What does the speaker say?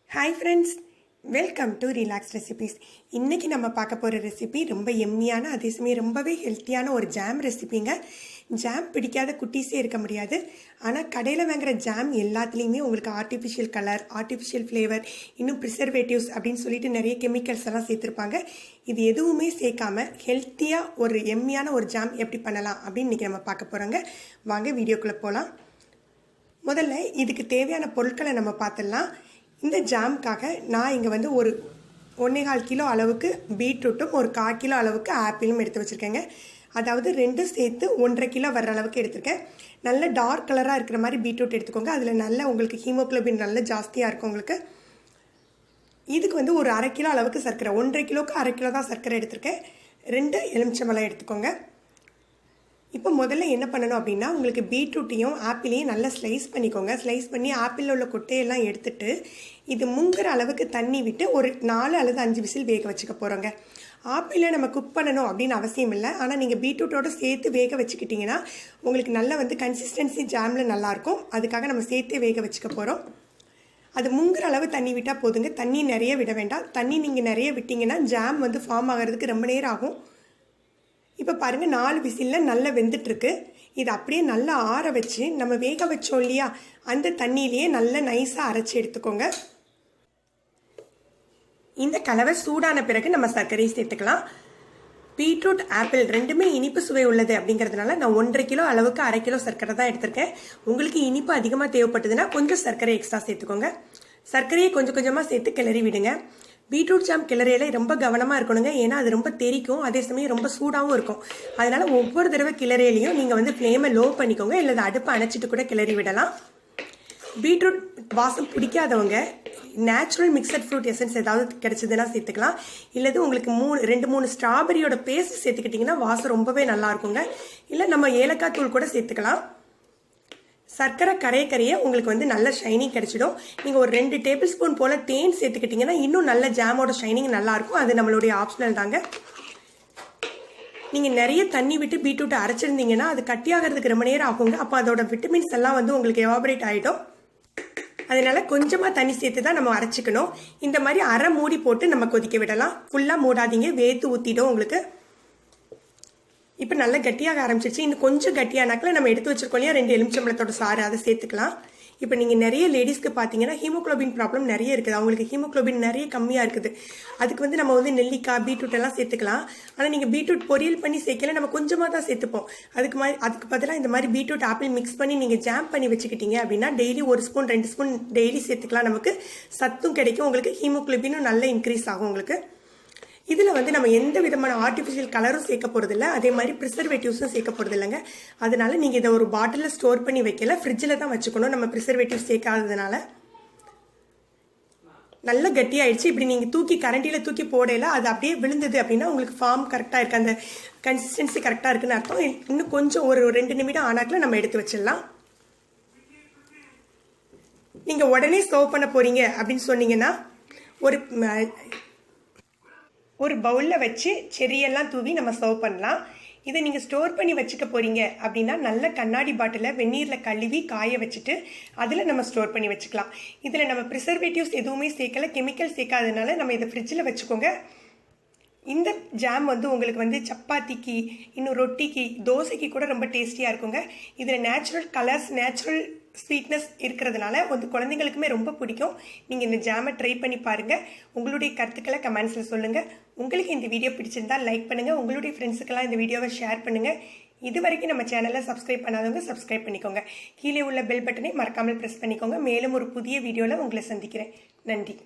Hi friends, welcome to Relaxrecipes. இன்னைக்கு நம்ம பார்க்க போற ரெசிபி ரொம்ப எம்மியான அதே சமயம் ரொம்பவே ஹெல்த்தியான ஒரு ஜாம் ரெசிபிங்க. ஜாம் பிடிக்காத குட்டீஸே இருக்க முடியாது. ஆனா கடையில வாங்குற ஜாம் எல்லாத்துலயுமே உங்களுக்கு ஆர்டிஃபிஷியல் கலர், ஆர்டிஃபிஷியல் ஃப்ளேவர், இன்னும் preservatives அப்படின்னு சொல்லிட்டு நிறைய கெமிக்கல்ஸ் எல்லாம் சேர்த்திருப்பாங்க. இது எதுவுமே சேர்க்காம ஹெல்த்தியா ஒரு எம்மியான ஒரு ஜாம் எப்படி பண்ணலாம் அப்படின்னு இன்னைக்கு நம்ம பார்க்க போறோங்க. வாங்க வீடியோக்குள்ள போலாம். முதல்ல இதுக்கு தேவையான பொருட்களை நம்ம பார்த்துடலாம். இந்த ஜாமுக்காக நான் இங்கே வந்து ஒரு 1.25 கிலோ அளவுக்கு பீட்ரூட்டும் ஒரு 1/4 கிலோ அளவுக்கு ஆப்பிளும் எடுத்து வச்சுருக்கேங்க. அதாவது ரெண்டும் சேர்த்து 1.5 கிலோ வர்ற அளவுக்கு எடுத்திருக்கேன். நல்ல டார்க் கலராக இருக்கிற மாதிரி பீட்ரூட் எடுத்துக்கோங்க. அதில் நல்ல உங்களுக்கு ஹீமோக்ளோபின் நல்ல ஜாஸ்தியாக இருக்கும் உங்களுக்கு. இதுக்கு வந்து ஒரு 1/2 கிலோ அளவுக்கு சர்க்கரை, 1.5 கிலோவுக்கு 1/2 கிலோ தான் சர்க்கரை எடுத்திருக்கேன். 2 எலுமிச்சம்பழம் எடுத்துக்கோங்க. இப்போ முதல்ல என்ன பண்ணணும் அப்படின்னா, உங்களுக்கு பீட்ரூட்டையும் ஆப்பிளையும் நல்லா ஸ்லைஸ் பண்ணிக்கோங்க. ஸ்லைஸ் பண்ணி ஆப்பிளில் உள்ள கொட்டையெல்லாம் எடுத்துட்டு இது முங்குற அளவுக்கு தண்ணி விட்டு ஒரு 4 அல்லது 5 விசில் வேக வச்சுக்க போகிறோங்க. ஆப்பிளை நம்ம குக் பண்ணணும் அப்படின்னு அவசியம் இல்லை. ஆனால் நீங்கள் பீட்ரூட்டோடு சேர்த்து வேக வச்சுக்கிட்டிங்கன்னா உங்களுக்கு நல்ல வந்து கன்சிஸ்டன்சி ஜாமில் நல்லாயிருக்கும். அதுக்காக நம்ம சேர்த்து வேக வச்சுக்க போகிறோம். அது முங்குற அளவு தண்ணி விட்டால் போதுங்க. தண்ணி நிறைய விட வேண்டாம். தண்ணி நீங்கள் நிறைய விட்டிங்கன்னா ஜாம் வந்து ஃபார்ம் ஆகிறதுக்கு ரொம்ப நேரம் ஆகும். இப்போ பாருங்கள் 4 விசிலில் நல்லா வெந்துட்டுருக்கு. இது அப்படியே நல்லா ஆற வச்சு நம்ம வேக வச்சோம் இல்லையா, அந்த தண்ணியிலேயே நல்லா நைஸாக அரைச்சி எடுத்துக்கோங்க. இந்த கலவை சூடான பிறகு நம்ம சர்க்கரையை சேர்த்துக்கலாம். பீட்ரூட் ஆப்பிள் ரெண்டுமே இனிப்பு சுவை உள்ளது அப்படிங்கிறதுனால நான் 1.5 கிலோ அளவுக்கு 1/2 கிலோ சர்க்கரை தான் எடுத்திருக்கேன். உங்களுக்கு இனிப்பு அதிகமாக தேவைப்பட்டதுன்னா கொஞ்சம் சர்க்கரை எக்ஸ்ட்ரா சேர்த்துக்கோங்க. சர்க்கரையை கொஞ்சம் கொஞ்சமாக சேர்த்து கிளறி விடுங்க. பீட்ரூட் ஜாம் கிளறையில ரொம்ப கவனமாக இருக்கணுங்க. ஏன்னா அது ரொம்ப தெரிக்கும், அதே சமயம் ரொம்ப சூடாகவும் இருக்கும். அதனால ஒவ்வொரு தடவை கிளறையிலையும் நீங்கள் வந்து ஃப்ளேமை லோ பண்ணிக்கோங்க, இல்லை அடுப்பை அணைச்சிட்டு கூட கிளறி விடலாம். பீட்ரூட் வாசம் பிடிக்காதவங்க நேச்சுரல் மிக்சட் ஃப்ரூட் எசன்ஸ் ஏதாவது கிடைச்சதுன்னா சேர்த்துக்கலாம். இல்லது உங்களுக்கு 2-3 ஸ்ட்ராபெரியோட பேஸ்ட் சேர்த்துக்கிட்டிங்கன்னா வாசம் ரொம்பவே நல்லா இருக்குங்க. இல்லை நம்ம ஏலக்காய் தூள் கூட சேர்த்துக்கலாம். சர்க்கரை கரைய உங்களுக்கு வந்து நல்ல ஷைனிங் கிடைச்சிடும். நீங்கள் ஒரு 2 டேபிள் ஸ்பூன் போல் தேன் சேர்த்துக்கிட்டிங்கன்னா இன்னும் நல்ல ஜாமோட ஷைனிங் நல்லாயிருக்கும். அது நம்மளுடைய ஆப்ஷனல் தாங்க. நீங்கள் நிறைய தண்ணி விட்டு பீட்ரூட்டை அரைச்சிருந்தீங்கன்னா அது கட்டியாகிறதுக்கு ரொம்ப நேரம் ஆகுங்க. அப்போ அதோட விட்டமின்ஸ் எல்லாம் வந்து உங்களுக்கு எவாபரேட் ஆகிடும். அதனால கொஞ்சமாக தண்ணி சேர்த்து தான் நம்ம அரைச்சிக்கணும். இந்த மாதிரி அரை மூடி போட்டு நம்ம கொதிக்க விடலாம். ஃபுல்லாக மூடாதீங்க, வேத்து ஊற்றிடும் உங்களுக்கு. இப்போ நல்லா கட்டியாக ஆரம்பிச்சிருச்சு. இன்னும் கொஞ்சம் கட்டியானாக்கில் நம்ம எடுத்து வச்சிருக்கோம் இல்லையா 2 எலுமிச்சம்பழத்தோட சாறு, அதை சேர்த்துக்கலாம். இப்போ நீங்கள் நிறைய லேடிஸ்க்கு பார்த்தீங்கன்னா ஹீமோக்ளோபின் ப்ராப்ளம் நிறைய இருக்குது. அவங்களுக்கு ஹீமோக்ளோபின் நிறைய கம்மியாக இருக்குது. அதுக்கு வந்து நம்ம வந்து நெல்லிக்காய், பீட்ரூட் எல்லாம் சேர்த்துக்கலாம். ஆனால் நீங்கள் பீட்ரூட் பொரியல் பண்ணி சேர்க்கல, நம்ம கொஞ்சமாக தான் சேர்த்துப்போம். அதுக்கு பதிலாக இந்த மாதிரி பீட்ரூட் ஆப்பிள் மிக்ஸ் பண்ணி நீங்கள் ஜாம் பண்ணி வச்சுக்கிட்டீங்க அப்படின்னா டெய்லி 1 ஸ்பூன் 2 ஸ்பூன் டெய்லி சேர்த்துக்கலாம். நமக்கு சத்தும் கிடைக்கும், உங்களுக்கு ஹீமோக்ளோபினும் நல்லா இன்க்ரீஸ் ஆகும் உங்களுக்கு. இதில் வந்து நம்ம எந்த விதமான ஆர்டிஃபிஷியல் கலரும் சேர்க்க போகிறதில்ல, அதே மாதிரி ப்ரிசர்வேட்டிவ்ஸும் சேர்க்க போகிறது இல்லைங்க. அதனால நீங்கள் இதை ஒரு பாட்டிலில் ஸ்டோர் பண்ணி வைக்கல, ஃப்ரிட்ஜில் தான் வச்சுக்கணும். நம்ம ப்ரிசர்வேட்டிவ்ஸ் சேர்க்காததுனால நல்லா கட்டியாயிடுச்சு. இப்படி நீங்கள் தூக்கி கரண்டியில் தூக்கி போடையில அது அப்படியே விழுந்தது அப்படின்னா உங்களுக்கு ஃபார்ம் கரெக்டாக இருக்குது, அந்த கன்சிஸ்டன்சி கரெக்டாக இருக்குன்னு அர்த்தம். இன்னும் கொஞ்சம் ஒரு 2 நிமிடம் ஆனாக்கில் நம்ம எடுத்து வச்சிடலாம். நீங்கள் உடனே சர்வ் பண்ண போகிறீங்க அப்படின்னு சொன்னீங்கன்னா ஒரு பவுலில் வச்சு செரியெல்லாம் தூவி நம்ம சர்வ் பண்ணலாம். இதை நீங்கள் ஸ்டோர் பண்ணி வச்சுக்க போகிறீங்க அப்படின்னா நல்ல கண்ணாடி பாட்டிலை வெந்நீரில் கழுவி காய வச்சுட்டு அதில் நம்ம ஸ்டோர் பண்ணி வச்சுக்கலாம். இதில் நம்ம ப்ரிசர்வேட்டிவ்ஸ் எதுவுமே சேர்க்கல, கெமிக்கல் சேர்க்காததுனால நம்ம இதை ஃப்ரிட்ஜில் வச்சுக்கோங்க. இந்த ஜாம் வந்து உங்களுக்கு வந்து சப்பாத்திக்கு, இன்னும் ரொட்டிக்கு, தோசைக்கு கூட ரொம்ப டேஸ்டியாக இருக்குங்க. இதில் நேச்சுரல் கலர்ஸ், நேச்சுரல் ஸ்வீட்னஸ் இருக்கிறதுனால வந்து குழந்தைங்களுக்குமே ரொம்ப பிடிக்கும். நீங்கள் இந்த ஜாமை ட்ரை பண்ணி பாருங்கள். உங்களுடைய கருத்துக்களை கமெண்ட்ஸில் சொல்லுங்கள். உங்களுக்கு இந்த வீடியோ பிடிச்சிருந்தால் லைக் பண்ணுங்கள். உங்களுடைய ஃப்ரெண்ட்ஸுக்கெல்லாம் இந்த வீடியோவை ஷேர் பண்ணுங்கள். இது வரைக்கும் நம்ம சேனலை சப்ஸ்கிரைப் பண்ணாதவங்க சப்ஸ்கிரைப் பண்ணிக்கோங்க. கீழே உள்ள பெல் பட்டனை மறக்காமல் ப்ரெஸ் பண்ணிக்கோங்க. மேலும் ஒரு புதிய வீடியோவில் உங்களை சந்திக்கிறேன். நன்றி.